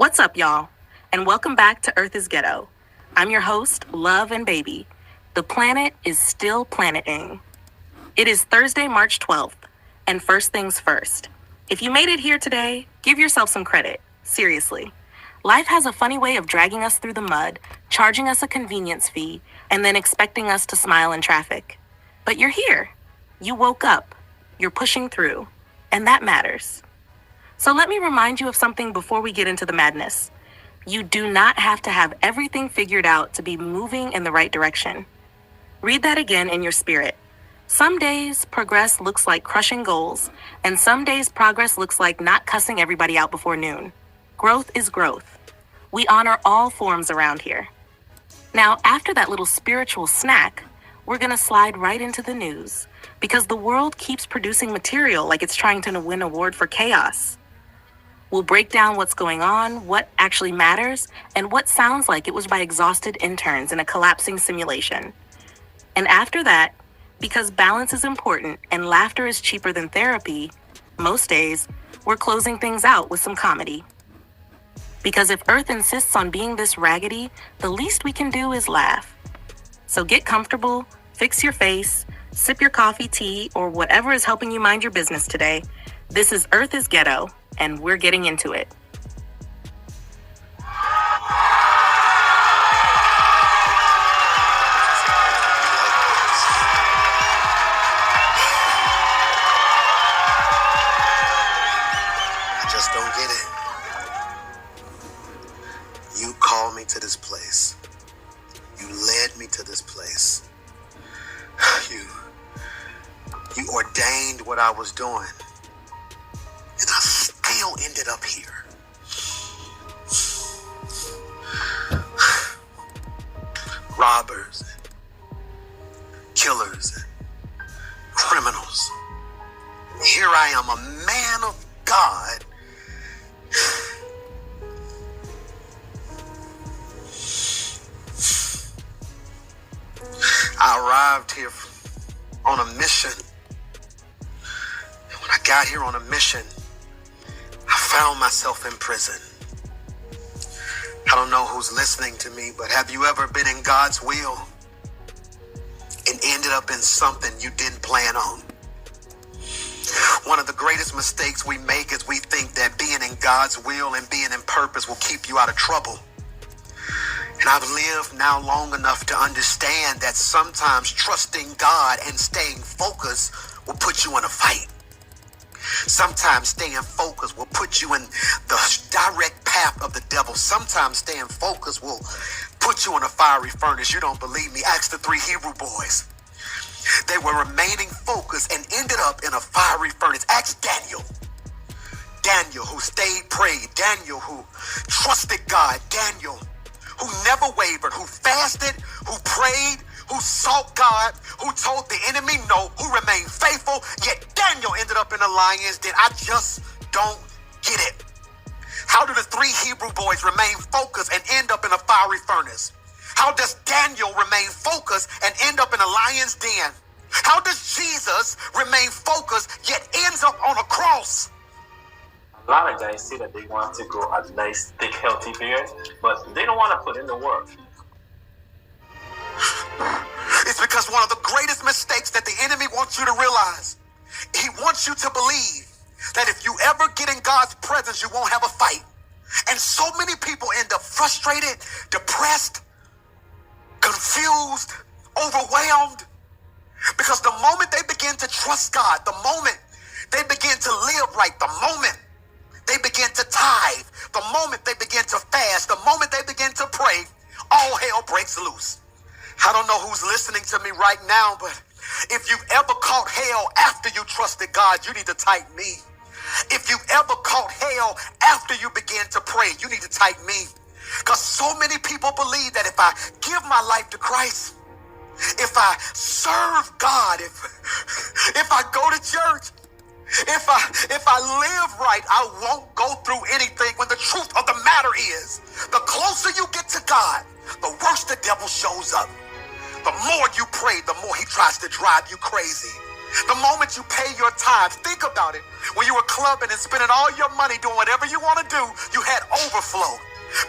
What's up, y'all? And welcome back to Earth is Ghetto. I'm your host, Love and Baby. The planet is still planeting. It is Thursday, March 12th, and first things first. If you made it here today, give yourself some credit. Seriously. Life has a funny way of dragging us through the mud, charging us a convenience fee, and then expecting us to smile in traffic. But you're here. You woke up. You're pushing through. And that matters. So let me remind you of something before we get into the madness. You do not have to have everything figured out to be moving in the right direction. Read that again in your spirit. Some days, progress looks like crushing goals, and some days, progress looks like not cussing everybody out before noon. Growth is growth. We honor all forms around here. Now, after that little spiritual snack, we're gonna slide right into the news, because the world keeps producing material like it's trying to win an award for chaos. We'll break down what's going on, what actually matters, and what sounds like it was by exhausted interns in a collapsing simulation. And after that, because balance is important and laughter is cheaper than therapy, most days, we're closing things out with some comedy. Because if Earth insists on being this raggedy, the least we can do is laugh. So get comfortable, fix your face, sip your coffee, tea, or whatever is helping you mind your business today. This is Earth is Ghetto, and we're getting into it. I just don't get it. You called me to this place. You led me to this place. You ordained what I was doing. And I still ended up here. Robbers, killers, criminals. Here I am, a man of God. I arrived here on a mission. And when I got here on a mission, I found myself in prison. I don't know who's listening to me, but have you ever been in God's will and ended up in something you didn't plan on? One of the greatest mistakes we make is we think that being in God's will and being in purpose will keep you out of trouble. And I've lived now long enough to understand that sometimes trusting God and staying focused will put you in a fight. Sometimes staying focused will put you in the direct path of the devil. Sometimes staying focused will put you in a fiery furnace. You don't believe me? Ask the 3 Hebrew boys. They were remaining focused and ended up in a fiery furnace. Ask Daniel. Daniel who stayed prayed. Daniel who trusted God. Daniel who never wavered, who fasted, who prayed, who sought God, who told the enemy no, who remained faithful, yet Daniel ended up in the lion's den. I just don't get it. How do the 3 Hebrew boys remain focused and end up in a fiery furnace? How does Daniel remain focused and end up in a lion's den? How does Jesus remain focused yet ends up on a cross? A lot of guys say that they want to grow a nice, thick, healthy beard, but they don't want to put in the work. It's because one of the greatest mistakes that the enemy wants you to realize, he wants you to believe that if you ever get in God's presence, you won't have a fight. And so many people end up frustrated, depressed, confused, overwhelmed, because the moment they begin to trust God, the moment they begin to live right, the moment they begin to tithe, the moment they begin to fast, the moment they begin to pray, all hell breaks loose. I don't know who's listening to me right now, but if you've ever caught hell after you trusted God, you need to type me. If you ever caught hell after you began to pray, you need to type me. Because so many people believe that if I give my life to Christ, if I serve God, if I go to church, if I live right, I won't go through anything, when the truth of the matter is, the closer you get to God, the worse the devil shows up. The more you pray, the more he tries to drive you crazy. The moment you pay your tithes, think about it. When you were clubbing and spending all your money doing whatever you want to do, you had overflow.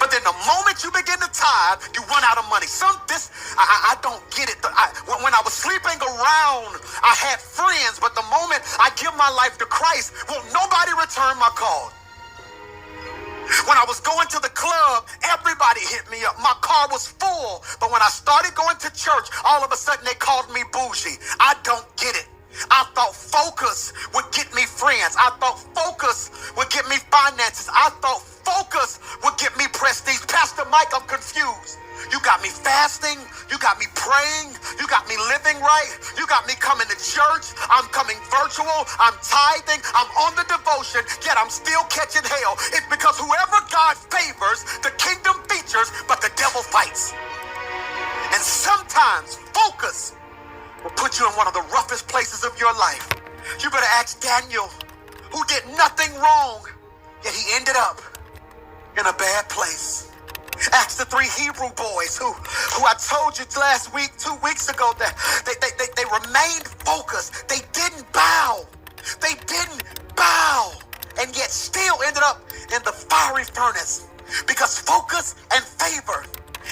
But then the moment you begin to tithe, you run out of money. I don't get it. When I was sleeping around, I had friends, but the moment I give my life to Christ, will nobody return my call? When I was going to the club, everybody hit me up. My car was full. But when I started going to church, all of a sudden they called me bougie. I don't get it. I thought focus would get me friends. I thought focus would get me finances. I thought focus would get me prestige. Pastor Mike, I'm confused. You got me fasting. You got me praying. You got me living right. You got me coming to church. I'm coming virtual. I'm tithing. I'm on the devotion. Yet I'm still catching hell. It's because whoever God favors, the kingdom features, but the devil fights. And sometimes focus will put you in one of the roughest places of your life. You better ask Daniel, who did nothing wrong, yet he ended up in a bad place. Ask the 3 Hebrew boys who I told you last week, 2 weeks ago, that they remained focused. They didn't bow. They didn't bow, and yet still ended up in the fiery furnace. Because focus and favor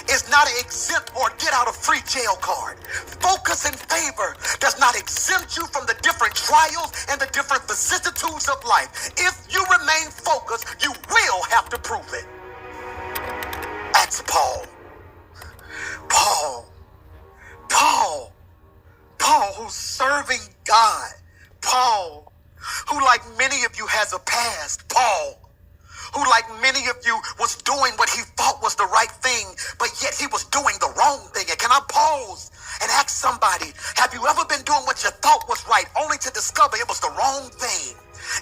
is not an exempt or get out of free jail card. Focus and favor does not exempt you from the different trials and the different vicissitudes of life. If you remain focused, you will have to prove it. Ask Paul. Paul, who's serving God. Paul, who like many of you has a past. Paul, who like many of you was doing what he thought was the right thing, but yet he was doing the wrong thing. And can I pause and ask somebody, have you ever been doing what you thought was right only to discover it was the wrong thing?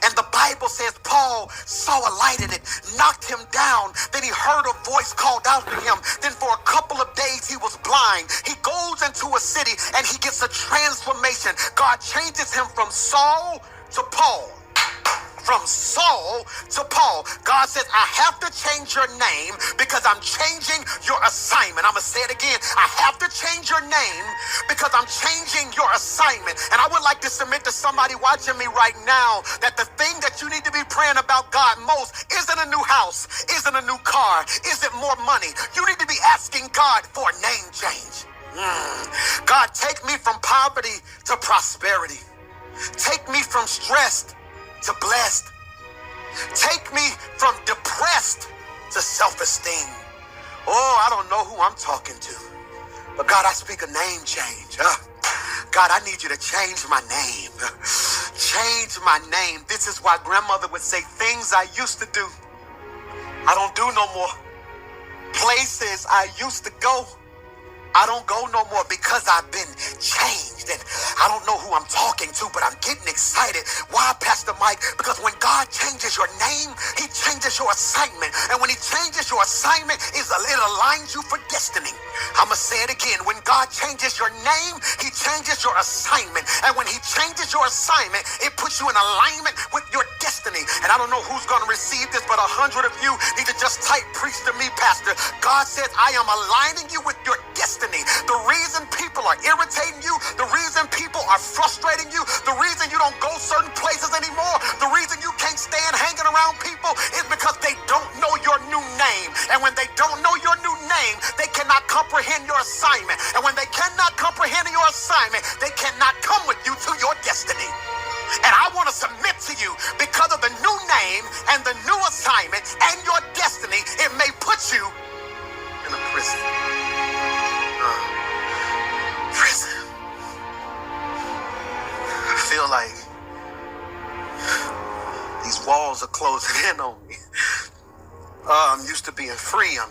And the Bible says Paul saw a light in it, knocked him down. Then he heard a voice called out to him. Then for a couple of days he was blind. He goes into a city and he gets a transformation. God changes him from Saul to Paul. From Saul to Paul. God says, I have to change your name because I'm changing your assignment. I'm going to say it again. I have to change your name because I'm changing your assignment. And I would like to submit to somebody watching me right now that the thing that you need to be praying about God most isn't a new house, isn't a new car, isn't more money. You need to be asking God for a name change. God, take me from poverty to prosperity. Take me from stressed to blessed. Take me from depressed to self-esteem. Oh, I don't know who I'm talking to, but God, I speak a name change. God, I need you to change my name. Change my name. This is why grandmother would say, things I used to do, I don't do no more. Places I used to go, I don't go no more because I've been changed. And I don't know who I'm talking to, but I'm getting excited. Why, Pastor Mike? Because when God changes your name, he changes your assignment. And when he changes your assignment, it aligns you for destiny. I'm going to say it again. When God changes your name, he changes your assignment. And when he changes your assignment, it puts you in alignment with your destiny. And I don't know who's going to receive this, but 100 of you need to just type, preach to me, Pastor. God says, I am aligning you with your destiny. The reason people are irritating you, the reason people are frustrating you, the reason you don't go certain places anymore, the reason you can't stand hanging around people is because they don't know your new name. And when they don't know your new name, they cannot comprehend your assignment. And when they cannot comprehend your assignment, they cannot come with you to your destiny. And I want to submit to you, because of the new name and the new assignment and your destiny, it may put you in a prison. Prison. I feel like these walls are closing in on me. I'm used to being free. I'm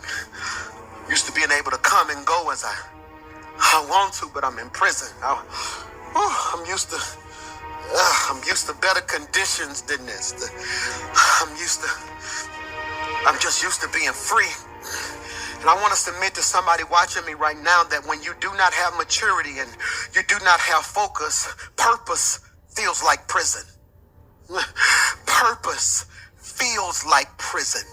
used to being able to come and go as I want to, but I'm in prison. I'm used to better conditions than this. I'm just used to being free. And I want to submit to somebody watching me right now that when you do not have maturity and you do not have focus, purpose feels like prison. Purpose feels like prison. prison.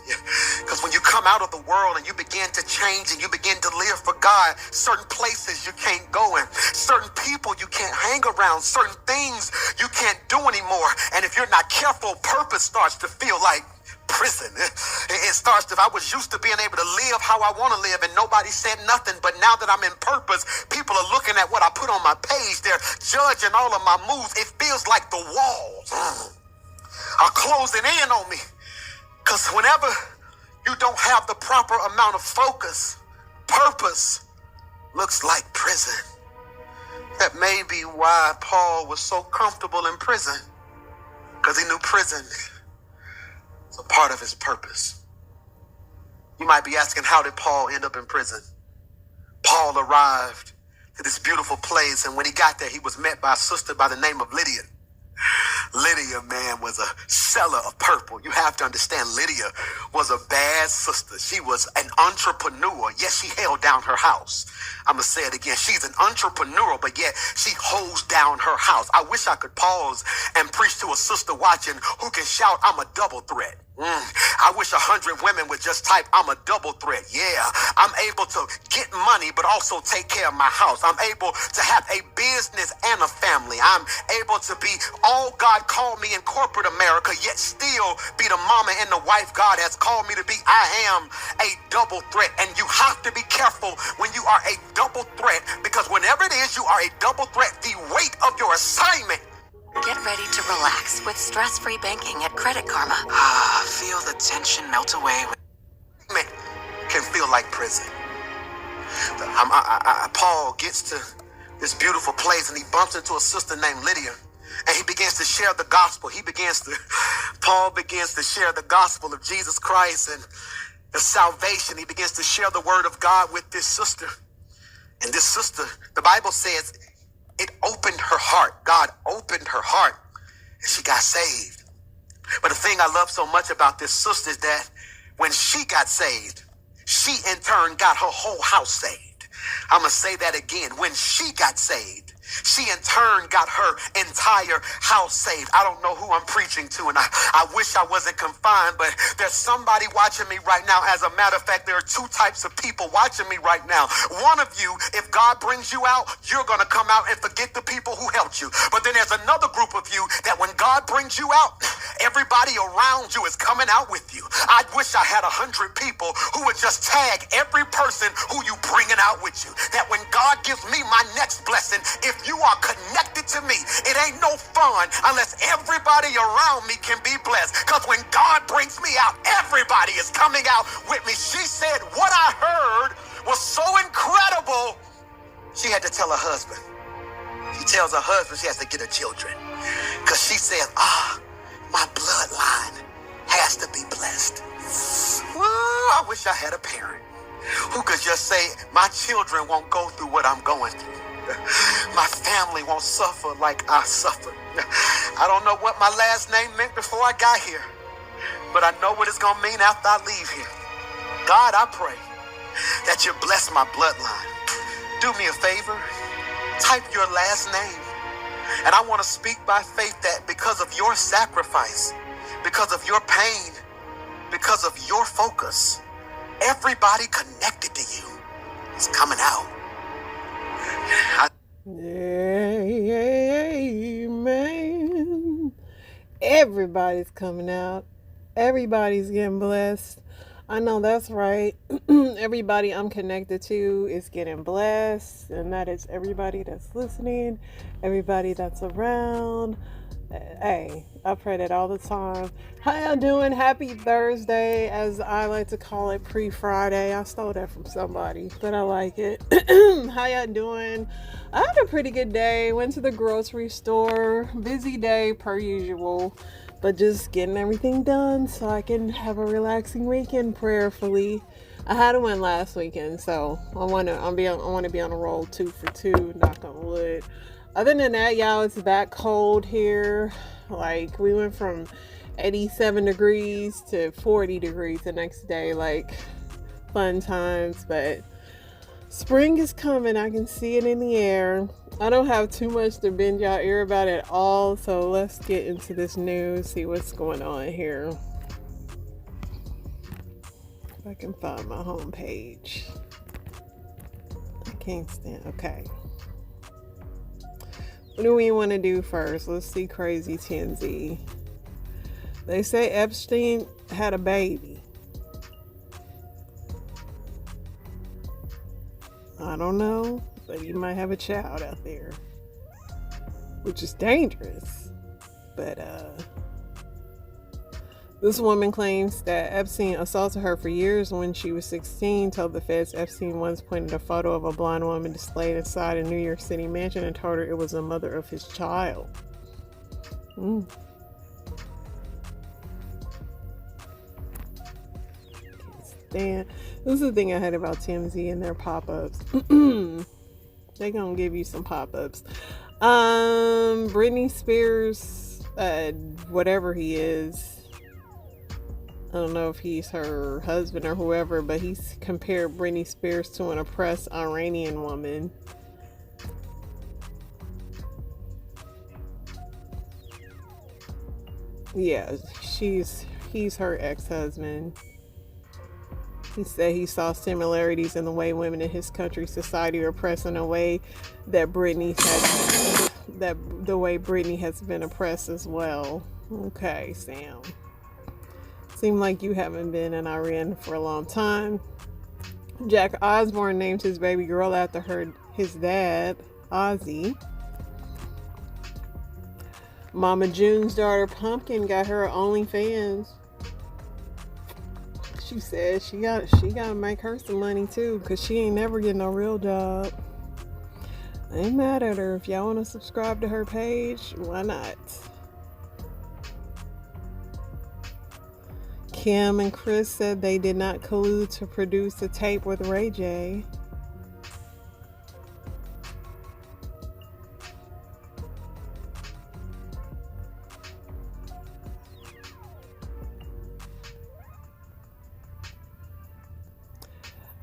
Because when you come out of the world and you begin to change and you begin to live for God, certain places you can't go in, certain people you can't hang around, certain things you can't do anymore. And if you're not careful, purpose starts to feel like prison. It starts to, I was used to being able to live how I want to live and nobody said nothing. But now that I'm in purpose, people are looking at what I put on my page. They're judging all of my moves. It feels like the walls are closing in on me. Because whenever you don't have the proper amount of focus, purpose looks like prison. That may be why Paul was so comfortable in prison. Because he knew prison was a part of his purpose. You might be asking, how did Paul end up in prison? Paul arrived to this beautiful place, and when he got there, he was met by a sister by the name of Lydia. Lydia, man, was a seller of purple. You have to understand, Lydia was a bad sister. She was an entrepreneur, yet she held down her house. I'm going to say it again. She's an entrepreneur, but yet she holds down her house. I wish I could pause and preach to a sister watching who can shout, I'm a double threat. I wish 100 women would just type, I'm a double threat. Yeah, I'm able to get money, but also take care of my house. I'm able to have a business and a family. I'm able to be all God called me in corporate America, yet still be the mama and the wife God has called me to be. I am a double threat, and you have to be careful when you are a double threat, because whenever it is you are a double threat, the weight of your assignment. Get ready to relax with stress-free banking at Credit Karma. Feel the tension melt away. Can feel like prison. Paul gets to this beautiful place and he bumps into a sister named Lydia, and he begins to share the gospel. Paul begins to share the gospel of Jesus Christ and the salvation. He begins to share the word of God with this sister. And this sister, the Bible says, it opened her heart. God opened her heart and she got saved. But the thing I love so much about this sister is that when she got saved, she in turn got her whole house saved. I'm going to say that again. When she got saved, she in turn got her entire house saved. I don't know who I'm preaching to, and I wish I wasn't confined, but there's somebody watching me right now. As a matter of fact, there are two types of people watching me right now. One of you, if God brings you out, you're going to come out and forget the people who helped you. But then there's another group of you that when God brings you out, everybody around you is coming out with you. I wish I had 100 people who would just tag every person who you bringing out with you. That when God gives me my next blessing, if you are connected to me, it ain't no fun unless everybody around me can be blessed. Because when God brings me out, everybody is coming out with me. She said, what I heard was so incredible, she had to tell her husband. She tells her husband she has to get her children. Because she said, my bloodline has to be blessed. Well, I wish I had a parent who could just say, my children won't go through what I'm going through. My family won't suffer like I suffered. I don't know what my last name meant before I got here, but I know what it's going to mean after I leave here. God, I pray that you bless my bloodline. Do me a favor, type your last name. And I want to speak by faith that because of your sacrifice, because of your pain, because of your focus, everybody connected to you is coming out. Amen. Everybody's coming out. Everybody's getting blessed. I know that's right. Everybody I'm connected to is getting blessed, and that is everybody that's listening, everybody that's around. Hey, I pray that all the time. How y'all doing? Happy Thursday, as I like to call it, pre-Friday. I stole that from somebody, but I like it. How y'all doing? I had a pretty good day. Went to the grocery store. Busy day per usual, but just getting everything done so I can have a relaxing weekend prayerfully. I had a win last weekend, so I want to be on a roll 2 for 2, knock on wood. Other than that, y'all, it's back cold here. Like, we went from 87 degrees to 40 degrees the next day. Like, fun times, but spring is coming. I can see it in the air. I don't have too much to bend y'all ear about at all, so let's get into this news, see what's going on here. If I can find my home page. I can't stand. Okay. What do we want to do first? Let's see Crazy Tinsy. They say Epstein had a baby. I don't know, but he might have a child out there, which is dangerous. But this woman claims that Epstein assaulted her for years when she was 16, told the feds Epstein once pointed a photo of a blonde woman displayed inside a New York City mansion and told her it was the mother of his child. This is the thing I had about TMZ and their pop-ups. They gonna give you some pop-ups. Britney Spears, whatever he is, I don't know if he's her husband or whoever, but he's compared Britney Spears to an oppressed Iranian woman. Yeah, he's her ex-husband. He said he saw similarities in the way women in his country's society are oppressed in a way that the way Britney has been oppressed as well. Okay, Sam. Seemed like you haven't been in Iran for a long time. Jack Osbourne named his baby girl after his dad, Ozzy. Mama June's daughter, Pumpkin, got her OnlyFans. She said she gotta make her some money too, cause she ain't never getting no real job. I ain't mad at her. If y'all wanna subscribe to her page, why not? Kim and Chris said they did not collude to produce a tape with Ray J.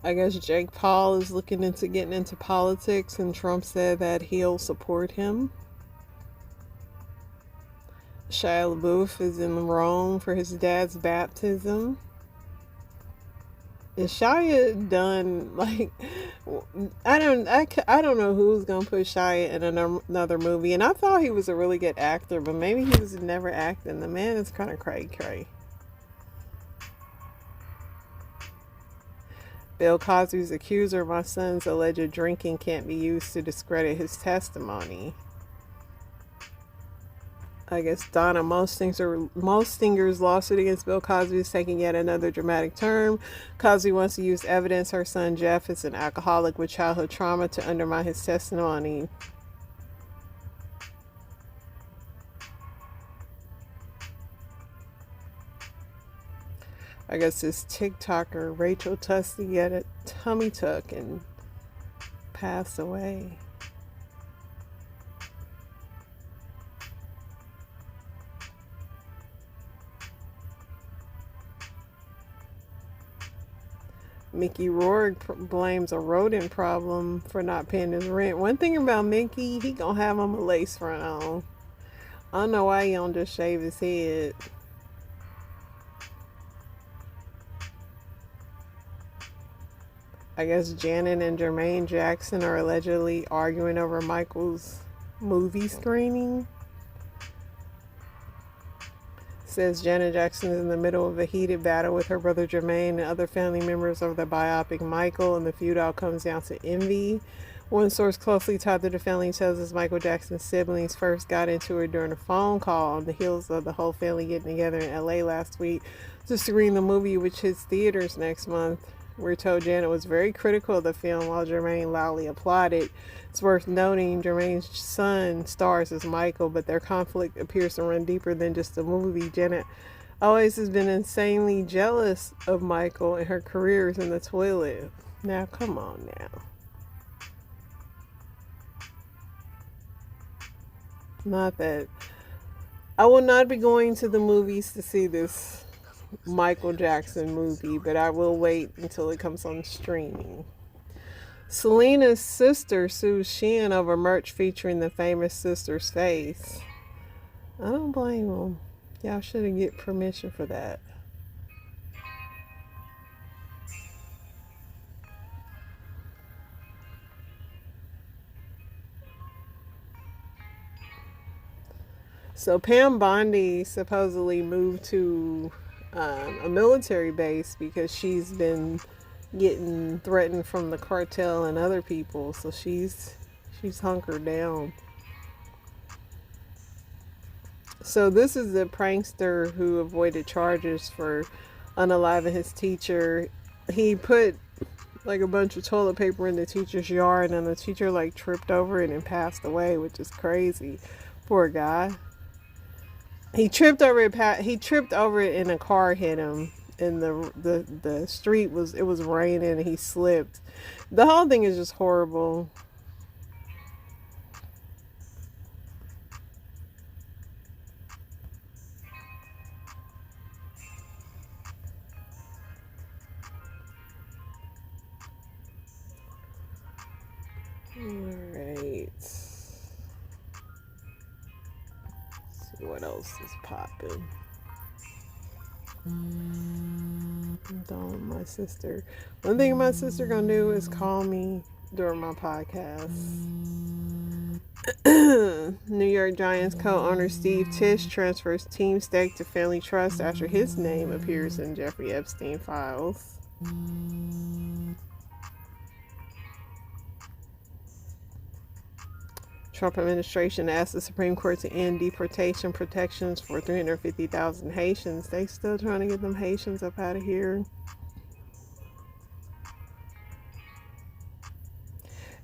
I guess Jake Paul is looking into getting into politics, and Trump said that he'll support him. Shia LaBeouf is in Rome for his dad's baptism. Is Shia done? Like, I don't know who's gonna put Shia in another movie. And I thought he was a really good actor, but maybe he was never acting. The man is kind of cray-cray. Bill Cosby's accuser of my son's alleged drinking can't be used to discredit his testimony. I guess Donna Mostinger's lawsuit against Bill Cosby is taking yet another dramatic turn. Cosby wants to use evidence her son Jeff is an alcoholic with childhood trauma to undermine his testimony. I guess this TikToker Rachel Tusty had a tummy tuck and passed away. Mickey Rourke blames a rodent problem for not paying his rent. One thing about Mickey, he gonna have him a lace front on. I don't know why he don't just shave his head. I guess Janet and Jermaine Jackson are allegedly arguing over Michael's movie screening. Says Janet Jackson is in the middle of a heated battle with her brother Jermaine and other family members over the biopic Michael, and the feud all comes down to envy. One source closely tied to the family tells us Michael Jackson's siblings first got into it during a phone call on the heels of the whole family getting together in LA last week to screen the movie, which hits theaters next month. We're told Janet was very critical of the film while Jermaine loudly applauded. It's worth noting Jermaine's son stars as Michael, but their conflict appears to run deeper than just the movie. Janet always has been insanely jealous of Michael, and her career is in the toilet. Now, come on now. Not that. I will not be going to the movies to see this Michael Jackson movie, but I will wait until it comes on streaming. Selena's sister sues Shein over merch featuring the famous sister's face. I don't blame them. Y'all shouldn't get permission for that. So Pam Bondi supposedly moved to a military base because she's been getting threatened from the cartel and other people. So she's hunkered down. So this is the prankster who avoided charges for unaliving his teacher. He put like a bunch of toilet paper in the teacher's yard, and the teacher like tripped over it and passed away, which is crazy. Poor guy. He tripped over it. He tripped over it, and a car hit him. And the street was raining, and he slipped. The whole thing is just horrible. Alright. See what else is popping. Don't my sister. One thing my sister gonna do is call me during my podcast. New York Giants co-owner Steve Tisch transfers team stake to Family Trust after his name appears in Jeffrey Epstein files. Trump administration asked the Supreme Court to end deportation protections for 350,000 Haitians. They still trying to get them Haitians up out of here.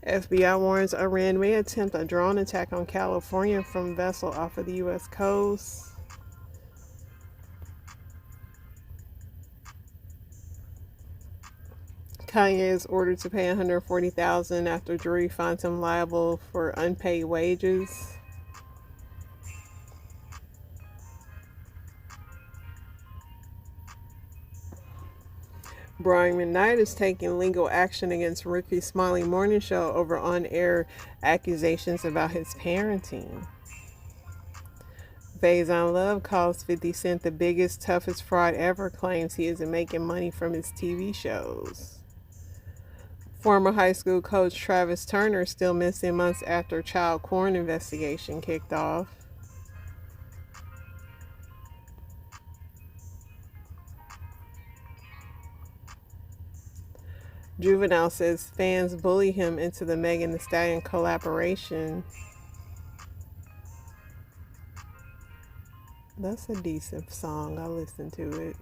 FBI warns Iran may attempt a drone attack on California from vessel off of the U.S. coast. Kanye is ordered to pay $140,000 after jury finds him liable for unpaid wages. Brian McKnight is taking legal action against Ricky Smiley Morning Show over on-air accusations about his parenting. Faison Love calls 50 Cent the biggest, toughest fraud ever, claims he isn't making money from his TV shows. Former high school coach Travis Turner still missing months after child porn investigation kicked off. Juvenile says fans bully him into the Megan Thee Stallion collaboration. That's a decent song. I'll listen to it.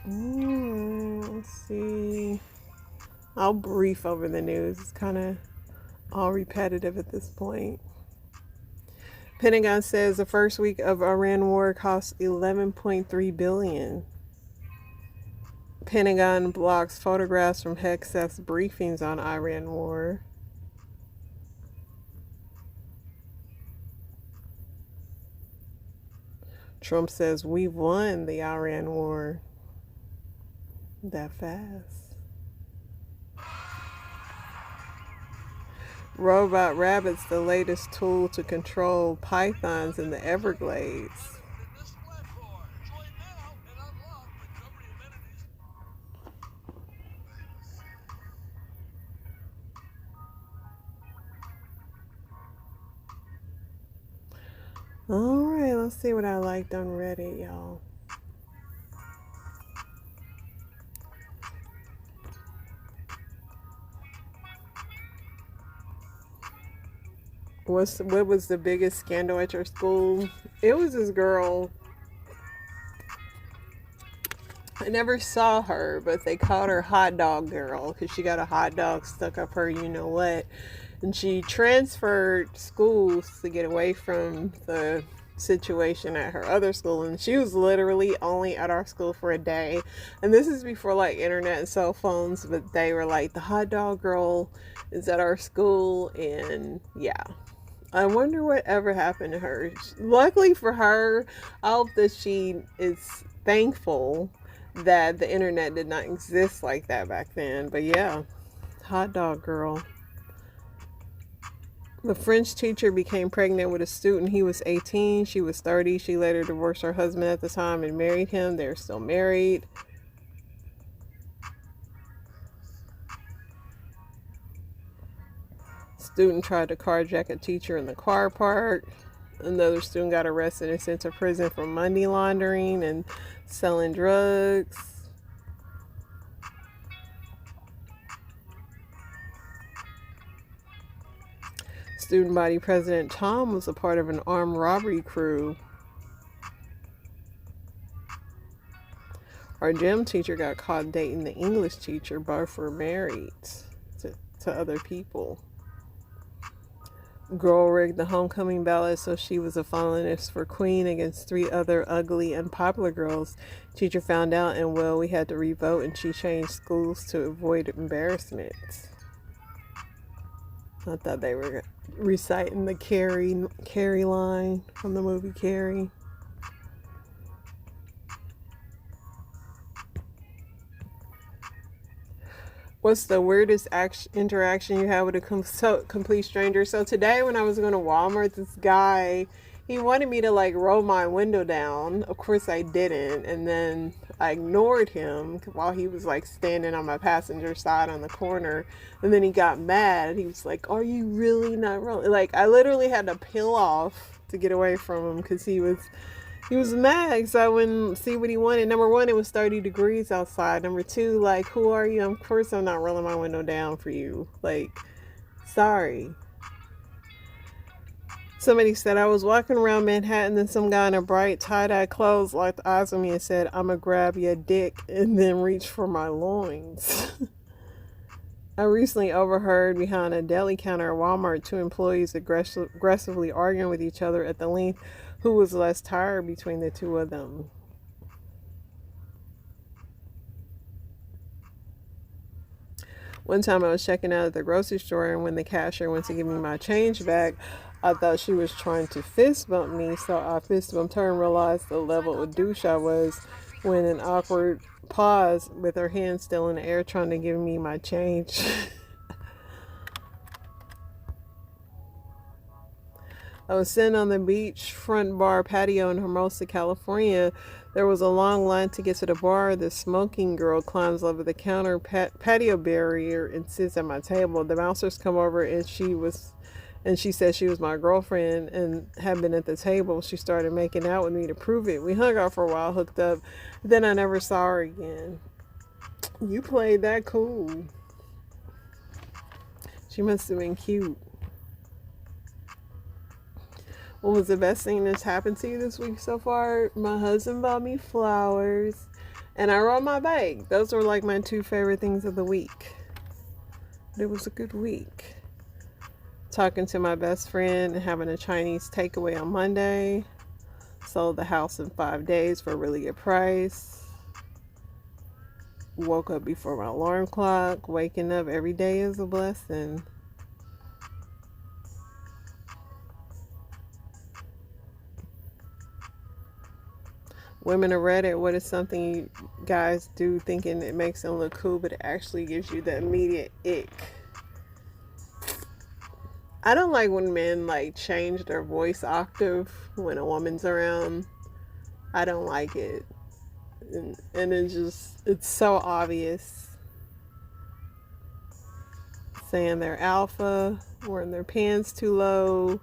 Let's see. I'll brief over the news. It's kind of all repetitive at this point. Pentagon says the first week of Iran war cost $11.3 billion. Pentagon blocks photographs from Hexef's briefings on Iran war. Trump says we've won the Iran war. That fast. Robot rabbits, the latest tool to control pythons in the Everglades. Alright, let's see what I liked on Reddit, y'all. What was the biggest scandal at your school? It was this girl. I never saw her, but they called her Hot Dog Girl because she got a hot dog stuck up her you know what. And she transferred schools to get away from the situation at her other school, and she was literally only at our school for a day. And this is before like internet and cell phones, but they were like, the Hot Dog Girl is at our school. And yeah, I wonder what ever happened to her. Luckily for her, I hope that she is thankful that the internet did not exist like that back then. But yeah, Hot Dog Girl. The French teacher became pregnant with a student. He was 18. She was 30. She later divorced her husband at the time and married him. They're still married. Student tried to carjack a teacher in the car park. Another student got arrested and sent to prison for money laundering and selling drugs. Student body President Tom was a part of an armed robbery crew. Our gym teacher got caught dating the English teacher. Both were married to other people. Girl rigged the homecoming ballot so she was a finalist for Queen against 3 other ugly, unpopular girls. Teacher found out, and well, we had to revote, and she changed schools to avoid embarrassment. I thought they were reciting the Carrie line from the movie Carrie. What's the weirdest interaction you had with a complete stranger? So today when I was going to Walmart, this guy, he wanted me to like roll my window down. Of course I didn't. And then I ignored him while he was like standing on my passenger side on the corner. And then he got mad. He was like, "Are you really not rolling?" Like I literally had to peel off to get away from him because he was mad because I wouldn't see what he wanted. Number one, it was 30 degrees outside. Number two, like, who are you? Of course I'm not rolling my window down for you. Like, sorry. Somebody said I was walking around Manhattan and some guy in a bright tie-dye clothes locked eyes on me and said, "I'm gonna grab your dick," and then reach for my loins. I recently overheard behind a deli counter at Walmart 2 employees aggressively arguing with each other at the length who was less tired between the 2 of them. One time I was checking out at the grocery store, and when the cashier went to give me my change back, I thought she was trying to fist bump me, so I fist bumped her and realized the level of douche I was when an awkward pause with her hand still in the air trying to give me my change. I was sitting on the beach front bar patio in Hermosa, California. There was a long line to get to the bar. The smoking girl climbs over the counter patio barrier and sits at my table. The bouncers come over and she said she was my girlfriend and had been at the table. She started making out with me to prove it. We hung out for a while, hooked up. Then I never saw her again. You played that cool. She must have been cute. What was the best thing that's happened to you this week so far? My husband bought me flowers and I rode my bike. Those were like my 2 favorite things of the week. It was a good week. Talking to my best friend and having a Chinese takeaway on Monday. Sold the house in 5 days for a really good price. Woke up before my alarm clock. Waking up every day is a blessing. Women of Reddit, what is something you guys do thinking it makes them look cool, but it actually gives you the immediate ick? I don't like when men like change their voice octave when a woman's around. I don't like it. And it's so obvious. Saying they're alpha, wearing their pants too low.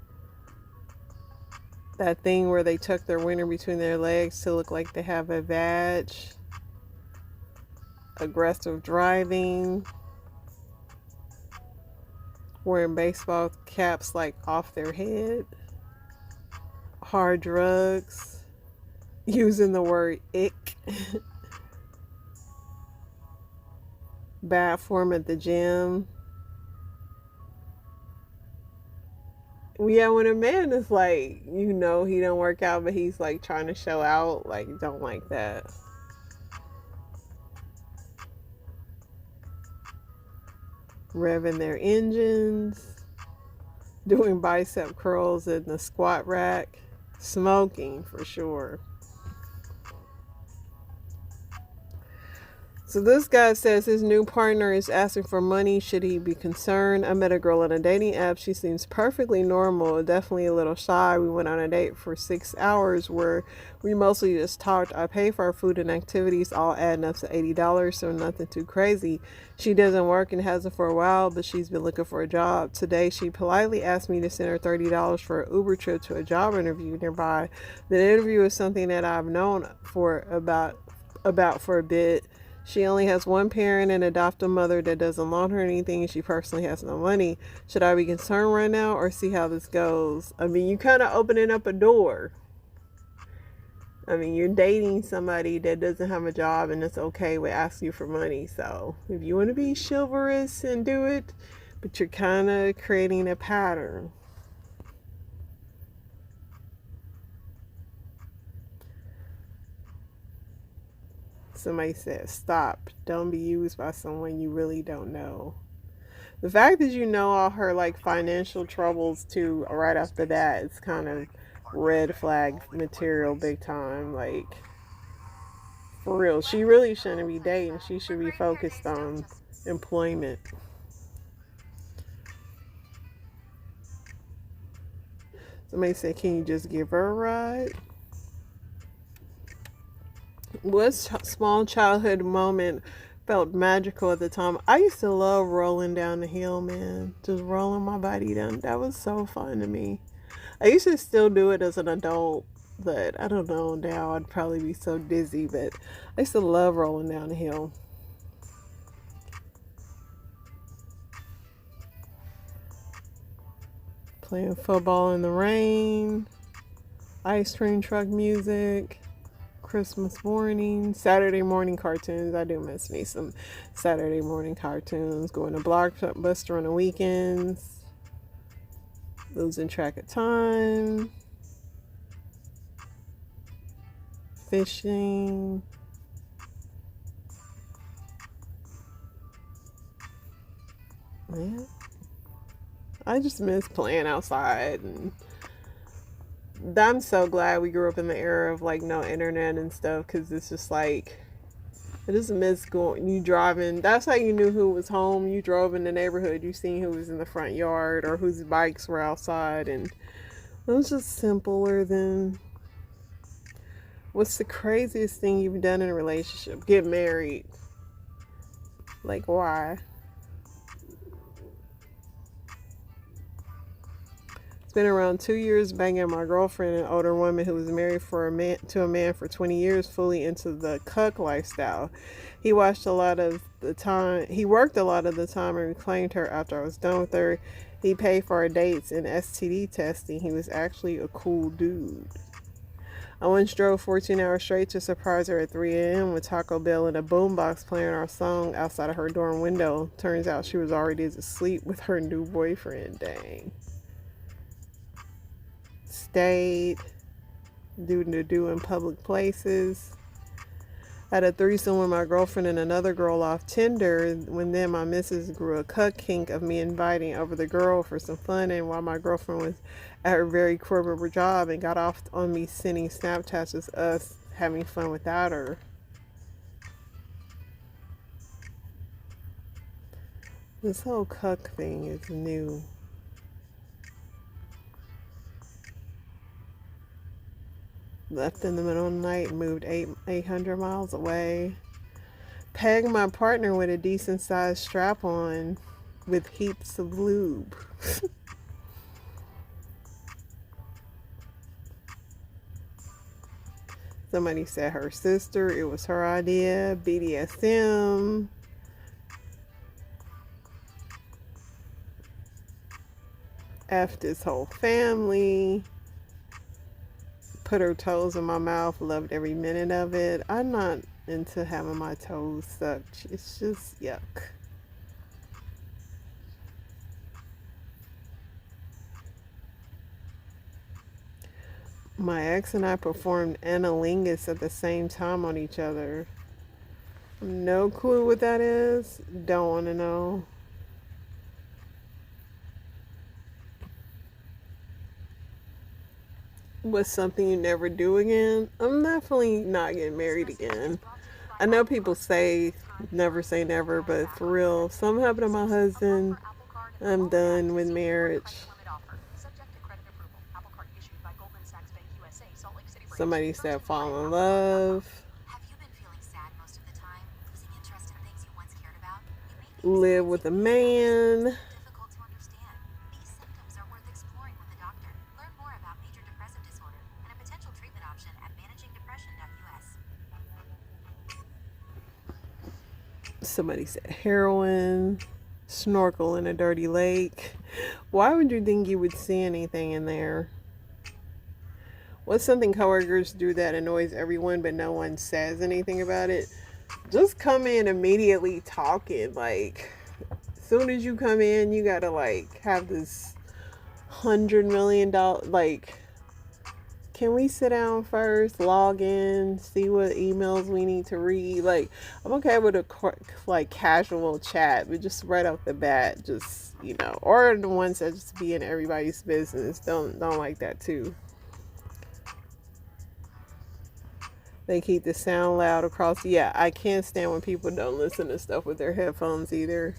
That thing where they tuck their wiener between their legs to look like they have a vag. Aggressive driving. Wearing baseball caps like off their head. Hard drugs. Using the word ick. Bad form at the gym. Yeah, when a man is like, you know, he don't work out, but he's like trying to show out, like, don't like that. Revving their engines, doing bicep curls in the squat rack, smoking for sure. So this guy says his new partner is asking for money. Should he be concerned? I met a girl on a dating app. She seems perfectly normal, definitely a little shy. We went on a date for 6 hours where we mostly just talked. I pay for our food and activities, all adding up to $80, so nothing too crazy. She doesn't work and hasn't for a while, but she's been looking for a job. Today, she politely asked me to send her $30 for an Uber trip to a job interview nearby. The interview is something that I've known for about for a bit. She only has one parent, an adoptive mother that doesn't loan her anything, and she personally has no money. Should I be concerned right now or see how this goes? I mean, you kind of opening up a door. I mean, you're dating somebody that doesn't have a job and it's okay with asking you for money. So if you want to be chivalrous and do it, but you're kind of creating a pattern. Somebody said, stop. Don't be used by someone you really don't know. The fact that you know all her like financial troubles too right off the bat, it's kind of red flag material big time. Like, for real, she really shouldn't be dating. She should be focused on employment. Somebody said, can you just give her a ride? What small childhood moment felt magical at the time? I used to love rolling down the hill, man. Just rolling my body down. That was so fun to me. I used to still do it as an adult, but I don't know, now I'd probably be so dizzy, but I used to love rolling down the hill. Playing football in the rain, ice cream truck music, Christmas morning, Saturday morning cartoons. I do miss me some Saturday morning cartoons. Going to Blockbuster on the weekends. Losing track of time. Fishing. Man, I just miss playing outside, and I'm so glad we grew up in the era of like no internet and stuff, because it's just like, I just miss you driving. That's how you knew who was home. You drove in the neighborhood, you seen who was in the front yard or whose bikes were outside, and it was just simpler than. What's the craziest thing you've done in a relationship? Get married. Like, why? It's been around 2 years banging my girlfriend, an older woman who was married to a man for 20 years, fully into the cuck lifestyle. He worked a lot of the time and reclaimed her after I was done with her. He paid for our dates and STD testing. He was actually a cool dude. I once drove 14 hours straight to surprise her at 3 a.m. with Taco Bell and a boombox playing our song outside of her dorm window. Turns out she was already asleep with her new boyfriend. Dang. Stayed. Do in public places. Had a threesome with my girlfriend and another girl off Tinder. When then my missus grew a cuck kink of me inviting over the girl for some fun, and while my girlfriend was at her very corporate job and got off on me sending Snapchats of us having fun without her. This whole cuck thing is new. Left in the middle of the night, moved 800 miles away. Pegged my partner with a decent sized strap on with heaps of lube. Somebody said her sister, it was her idea. BDSM. F this whole family. Put her toes in my mouth, loved every minute of it. I'm not into having my toes sucked. It's just yuck. My ex and I performed analingus at the same time on each other. No clue what that is. Don't want to know. What's something you never do again? I'm definitely not getting married again. I know people say never say never, but for real, if something happened to my husband, I'm done with marriage. Somebody said fall in love, live with a man. Somebody said heroin, snorkel in a dirty lake. Why would you think you would see anything in there? What's something coworkers do that annoys everyone but no one says anything about it? Just come in immediately talking. Like, as soon as you come in, you gotta like have this $100 million, like, can we sit down first, log in, see what emails we need to read? Like, I'm okay with a like casual chat, but just right off the bat, just, or the ones that just be in everybody's business. Don't like that too. They keep the sound loud across. Yeah, I can't stand when people don't listen to stuff with their headphones either.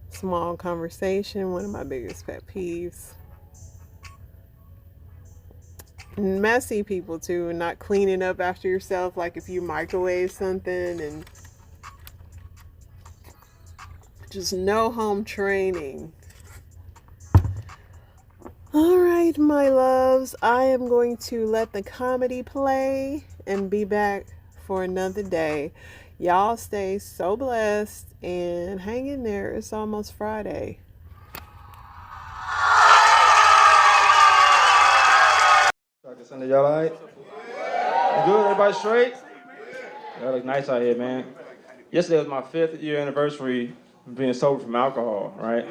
Small conversation, one of my biggest pet peeves. Messy people too, not cleaning up after yourself, like if you microwave something, and just no home training. All right, my loves, I am going to let the comedy play and be back for another day. Y'all stay so blessed and hang in there. It's almost Friday. Sunday, y'all all right? You good? Everybody straight? Y'all look nice out here, man. Yesterday was my 5th year anniversary of being sober from alcohol, right?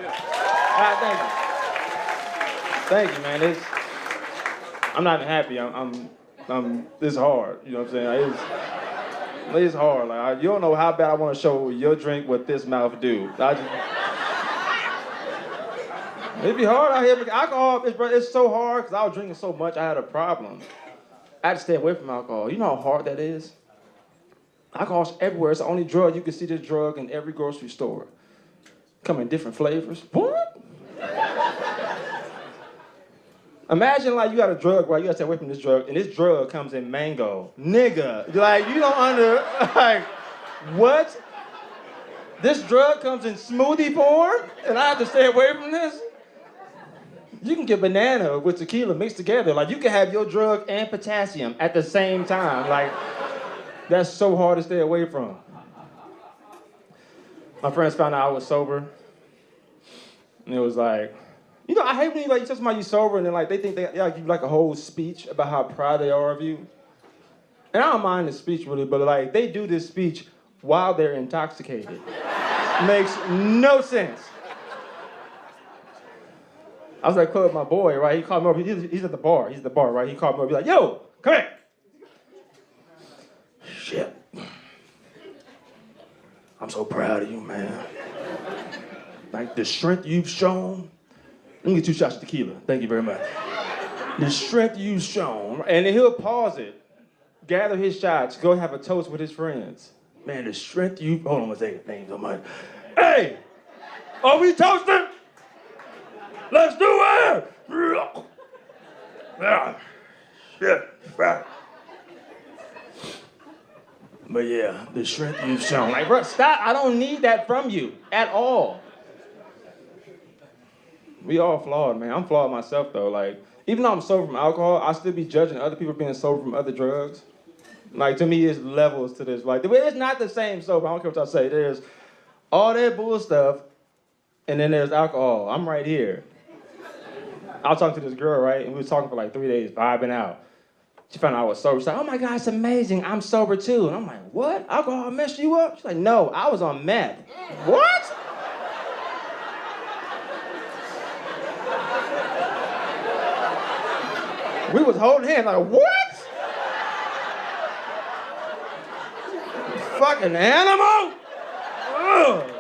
Thank you, man. I'm not even happy. It's hard. You know what I'm saying? It's hard. Like, you don't know how bad I want to show your drink what this mouth do. It'd be hard out here because alcohol, it's so hard because I was drinking so much, I had a problem. I had to stay away from alcohol. You know how hard that is? Alcohol's everywhere. It's the only drug. You can see this drug in every grocery store. Come in different flavors. What? Imagine like you got a drug, right? You gotta stay away from this drug, and this drug comes in mango. Nigga. Like, you don't like, what? This drug comes in smoothie form, and I have to stay away from this? You can get banana with tequila mixed together. Like, you can have your drug and potassium at the same time. Like, that's so hard to stay away from. My friends found out I was sober. And it was like, I hate when you tell somebody you're sober and then like they think they give you like a whole speech about how proud they are of you. And I don't mind the speech really, but like they do this speech while they're intoxicated. Makes no sense. I was at the club with my boy, right? He called me over. He's at the bar. He's at the bar, right? He called me over. He's like, yo, come here. Shit. I'm so proud of you, man. Like the strength you've shown. Let me get 2 shots of tequila. Thank you very much. The strength you've shown. And then he'll pause it, gather his shots, go have a toast with his friends. Man, the strength you... Hold on one second. Thank you so much. Hey! Are we toasting? Let's do it! Yeah. Shit. Right. But yeah, the strength you've shown. Like, bro, stop. I don't need that from you at all. We all flawed, man. I'm flawed myself, though. Like, even though I'm sober from alcohol, I still be judging other people being sober from other drugs. Like, to me, it's levels to this. Like, it's not the same sober. I don't care what y'all say. There's all that bull stuff, and then there's alcohol. I'm right here. I was talking to this girl, right? And we was talking for like 3 days, vibing out. She found out I was sober. She's like, oh my God, it's amazing. I'm sober too. And I'm like, what? Alcohol messed you up? She's like, no, I was on meth. What? We was holding hands like, what? Fucking animal? Ugh.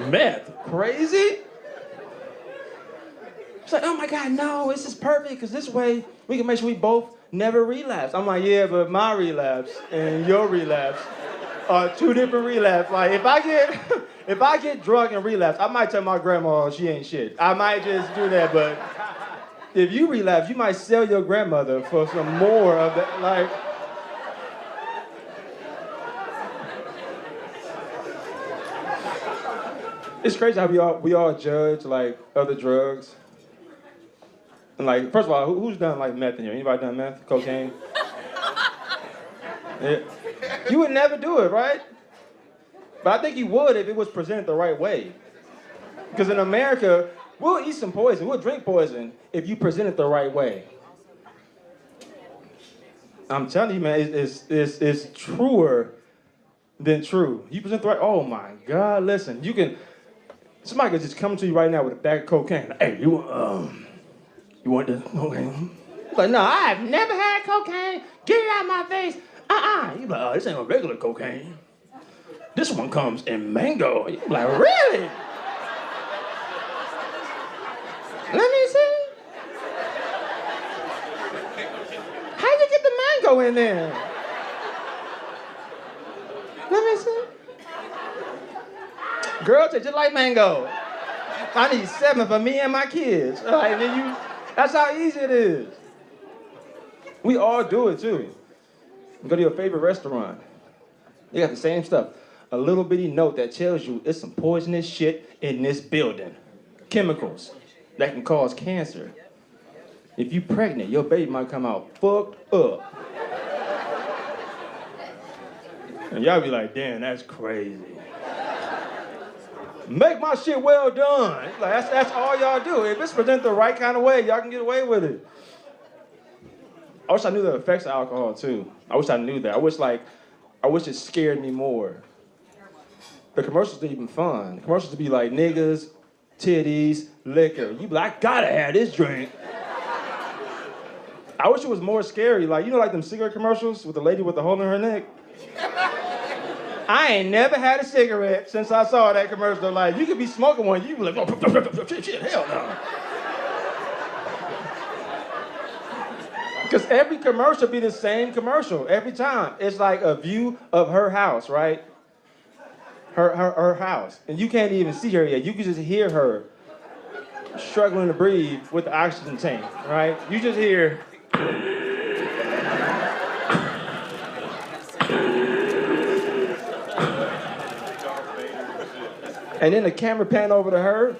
Meth, crazy? She's like, oh my God, no, this is perfect, because this way we can make sure we both never relapse. I'm like, yeah, but my relapse and your relapse are two different relapses. Like, if I get drunk and relapse, I might tell my grandma she ain't shit. I might just do that, but if you relapse, you might sell your grandmother for some more of that, like. It's crazy how we all judge, like, other drugs. And, like, first of all, who's done, like, meth in here? Anybody done meth? Cocaine? Yeah. You would never do it, right? But I think you would if it was presented the right way. Because in America, we'll eat some poison, we'll drink poison if you present it the right way. I'm telling you, man, it's truer than true. You present the right, oh my God, listen, somebody could just come to you right now with a bag of cocaine. Hey, you want this cocaine? Like, no, I have never had cocaine. Get it out of my face. You like, oh, this ain't no regular cocaine. This one comes in mango. You like, really? Let me see. How'd you get the mango in there? Let me see. Girl, taste just like mango. I need 7 for me and my kids. Like, that's how easy it is. We all do it too. You go to your favorite restaurant. You got the same stuff. A little bitty note that tells you it's some poisonous shit in this building. Chemicals that can cause cancer. If you pregnant, your baby might come out fucked up. And y'all be like, damn, that's crazy. Make my shit well done. Like, that's all y'all do. If it's presented the right kind of way, y'all can get away with it. I wish I knew the effects of alcohol too. I wish I knew that. I wish it scared me more. The commercials didn't even fun. The commercials would be like niggas, titties, liquor. You be like, I gotta have this drink. I wish it was more scary. Like, you know, like them cigarette commercials with the lady with the hole in her neck? I ain't never had a cigarette since I saw that commercial. Like, you could be smoking one, you be like, oh, shit, hell no. Because every commercial be the same commercial every time. It's like a view of her house, right? Her house. And you can't even see her yet. You can just hear her struggling to breathe with the oxygen tank, right? You just hear. And then the camera pan over to her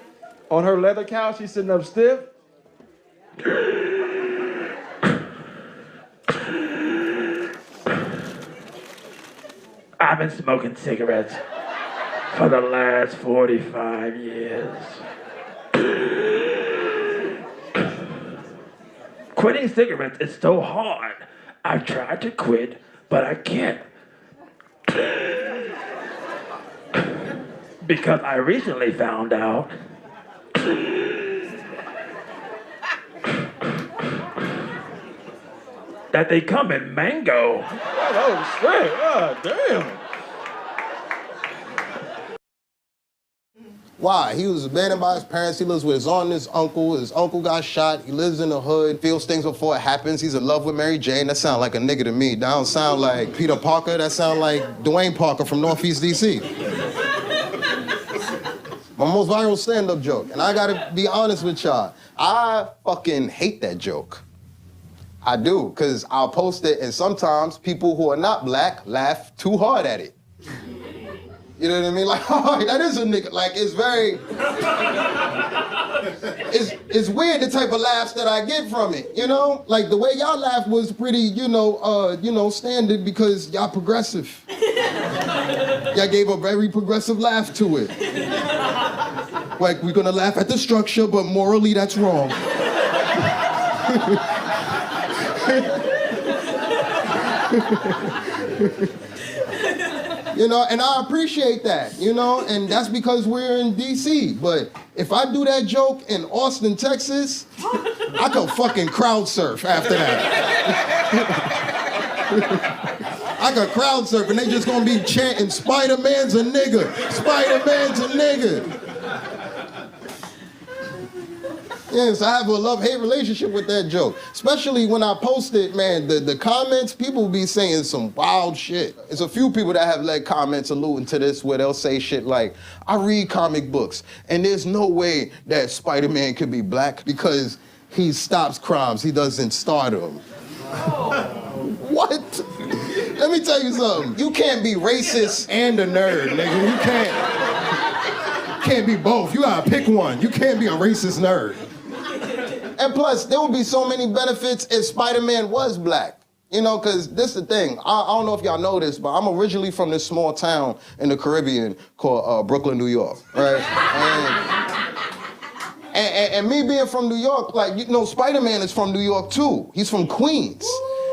on her leather couch. She's sitting up stiff. I've been smoking cigarettes for the last 45 years. Quitting cigarettes is so hard. I've tried to quit, but I can't. Because I recently found out that they come in mango. Oh, shit. Oh, damn. Why? He was abandoned by his parents. He lives with his aunt and his uncle. His uncle got shot. He lives in the hood, feels things before it happens. He's in love with Mary Jane. That sound like a nigga to me. That don't sound like Peter Parker. That sound like Dwayne Parker from Northeast D.C. My most viral stand-up joke. And I gotta be honest with y'all. I fucking hate that joke. I do, because I'll post it, and sometimes people who are not black laugh too hard at it. You know what I mean? Like, oh, that is a nigga. Like, it's very... it's weird the type of laughs that I get from it, you know? Like, the way y'all laugh was pretty, standard because y'all progressive. Y'all gave a very progressive laugh to it. Like, we're gonna laugh at the structure, but morally, that's wrong. You know, and I appreciate that, you know, and that's because we're in D.C. But if I do that joke in Austin, Texas, I could fucking crowd surf after that. I could crowd surf and they just gonna be chanting, Spider-Man's a nigga, Spider-Man's a nigga. Yes, I have a love-hate relationship with that joke. Especially when I post it, man, the comments, people be saying some wild shit. There's a few people that have led comments alluding to this where they'll say shit like, I read comic books, and there's no way that Spider-Man could be black because he stops crimes, he doesn't start them. What? Let me tell you something. You can't be racist and a nerd, nigga. You can't be both. You gotta pick one. You can't be a racist nerd. And plus, there would be so many benefits if Spider-Man was black. You know, because this is the thing. I don't know if y'all know this, but I'm originally from this small town in the Caribbean called Brooklyn, New York, right? And me being from New York, like, you know, Spider-Man is from New York, too. He's from Queens.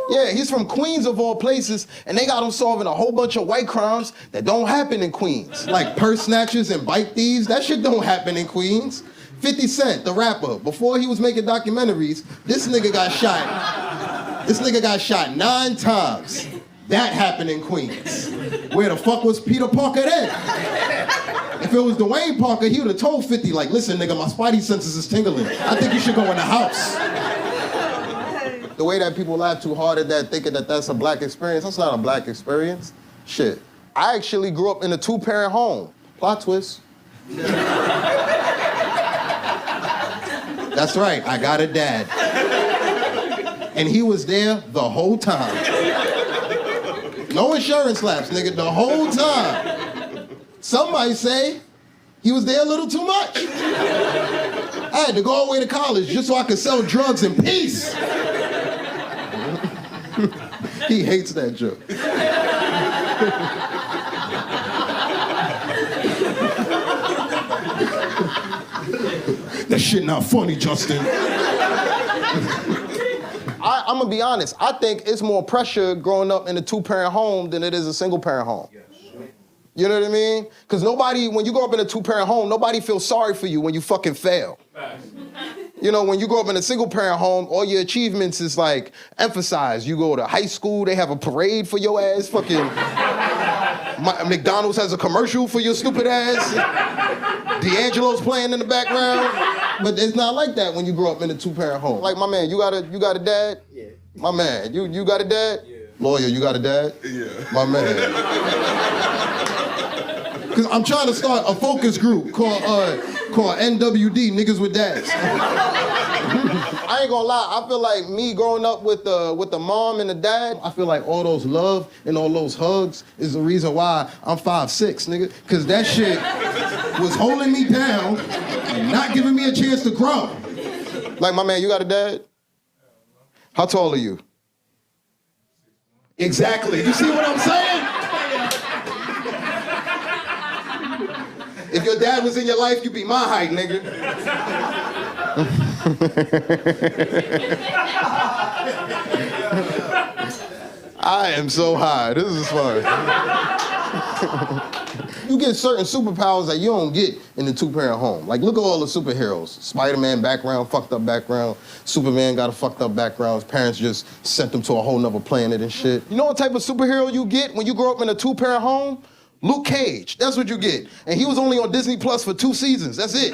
Yeah, he's from Queens of all places, and they got him solving a whole bunch of white crimes that don't happen in Queens. Like purse snatchers and bike thieves, that shit don't happen in Queens. 50 Cent, the rapper, before he was making documentaries, this nigga got shot. This nigga got shot 9 times. That happened in Queens. Where the fuck was Peter Parker then? If it was Dwayne Parker, he would have told 50, like, listen, nigga, my spidey senses is tingling. I think you should go in the house. The way that people laugh too hard at that, thinking that that's a black experience, that's not a black experience. Shit. I actually grew up in a 2-parent home. Plot twist. That's right, I got a dad. And he was there the whole time. No insurance lapse, nigga, the whole time. Some might say he was there a little too much. I had to go all the way to college just so I could sell drugs in peace. He hates that joke. That shit not funny, Justin. I'm gonna be honest, I think it's more pressure growing up in a 2-parent home than it is a single-parent home. You know what I mean? Because when you grow up in a 2-parent home, nobody feels sorry for you when you fucking fail. You know, when you grow up in a single-parent home, all your achievements is like emphasized. You go to high school, they have a parade for your ass, fucking McDonald's has a commercial for your stupid ass. D'Angelo's playing in the background. But it's not like that when you grow up in a 2-parent home. Like, my man, you got a dad? Yeah. My man, you got a dad? Yeah. Lawyer, you got a dad? Yeah. My man. Because I'm trying to start a focus group called NWD, Niggas with Dads. I ain't gonna lie, I feel like me growing up with the mom and the dad, I feel like all those love and all those hugs is the reason why I'm 5'6", nigga. Because that shit was holding me down and not giving me a chance to grow. Like, my man, you got a dad? How tall are you? Exactly. You see what I'm saying? If your dad was in your life, you'd be my height, nigga. I am so high. This is fun. You get certain superpowers that you don't get in the 2-parent home. Like, look at all the superheroes. Spider-Man background, fucked up background. Superman got a fucked up background. His parents just sent him to a whole nother planet and shit. You know what type of superhero you get when you grow up in a 2-parent home? Luke Cage, that's what you get. And he was only on Disney Plus for 2 seasons, that's it.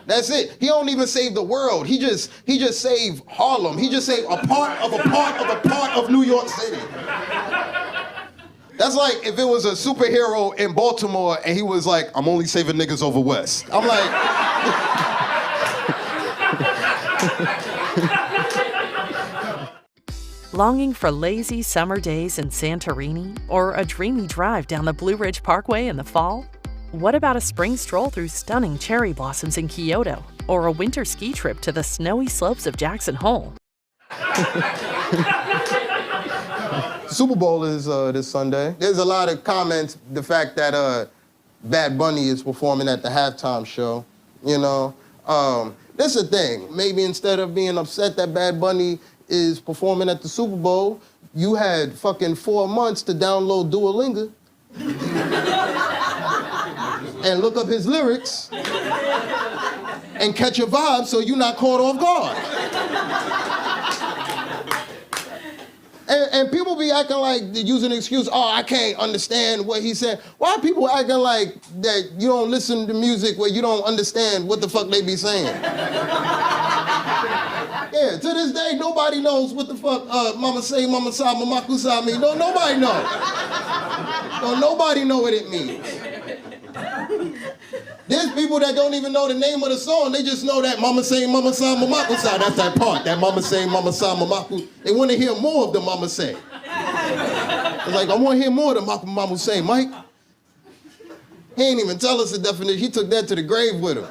That's it. He don't even save the world. He just saved Harlem. He just saved a part of New York City. That's like if it was a superhero in Baltimore and he was like, I'm only saving niggas over West. I'm like... Longing for lazy summer days in Santorini or a dreamy drive down the Blue Ridge Parkway in the fall? What about a spring stroll through stunning cherry blossoms in Kyoto or a winter ski trip to the snowy slopes of Jackson Hole? Super Bowl is this Sunday. There's a lot of comments, the fact that Bad Bunny is performing at the halftime show, you know. This is the thing. Maybe instead of being upset that Bad Bunny is performing at the Super Bowl, you had fucking 4 months to download Duolingo and look up his lyrics and catch a vibe so you're not caught off guard. And people be acting like they use an excuse, oh, I can't understand what he said. Why are people acting like that you don't listen to music where you don't understand what the fuck they be saying? Yeah, to this day, nobody knows what the fuck mama say, mama sa, mama kusa mean. No, nobody know. No, nobody know what it means. There's people that don't even know the name of the song. They just know that mama say, mama sa, mama kusa. That's that part. That mama say, mama sa, mama kusa. They want to hear more of the mama say. It's like, I want to hear more of the mama say, Mike. He ain't even tell us the definition. He took that to the grave with him.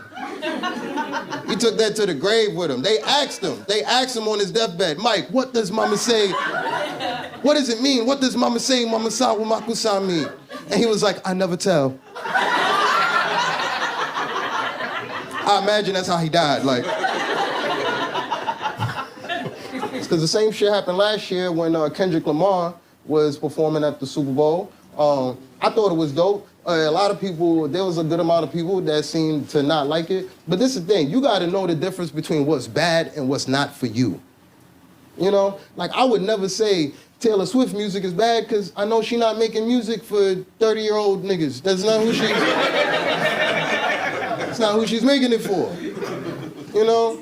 He took that to the grave with him. They asked him on his deathbed, Mike, what does mama say? What does it mean? What does mama say, mama sa, mama kusa mean? And he was like, I never tell. I imagine that's how he died, like. It's because the same shit happened last year when Kendrick Lamar was performing at the Super Bowl. I thought it was dope. A lot of people, there was a good amount of people that seemed to not like it. But this is the thing, you gotta know the difference between what's bad and what's not for you. You know, like I would never say Taylor Swift music is bad because I know she's not making music for 30-year-old niggas. That's not who that's not who she's making it for. You know?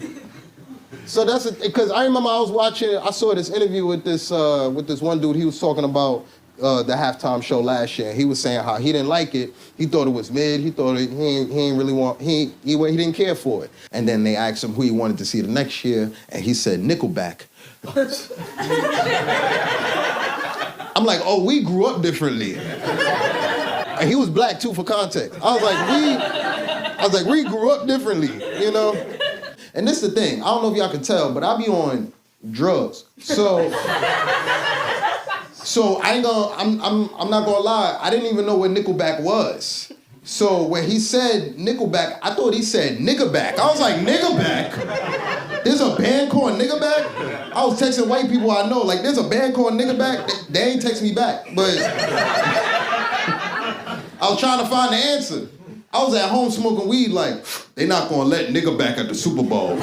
So that's because I remember I saw this interview with this one dude. He was talking about the halftime show last year. He was saying how he didn't like it. He thought it was mid. He thought he didn't care for it. And then they asked him who he wanted to see the next year, and he said Nickelback. I'm like, oh, we grew up differently. And he was black too, for context. I was like, we grew up differently, you know? And this is the thing, I don't know if y'all can tell, but I be on drugs. So I'm not gonna lie, I didn't even know what Nickelback was. So when he said Nickelback, I thought he said Niggerback. I was like, Niggerback? There's a band called Niggerback? I was texting white people I know, like, there's a band called Niggerback? They ain't text me back, but I was trying to find the answer. I was at home smoking weed like, they not gonna let Nickelback at the Super Bowl.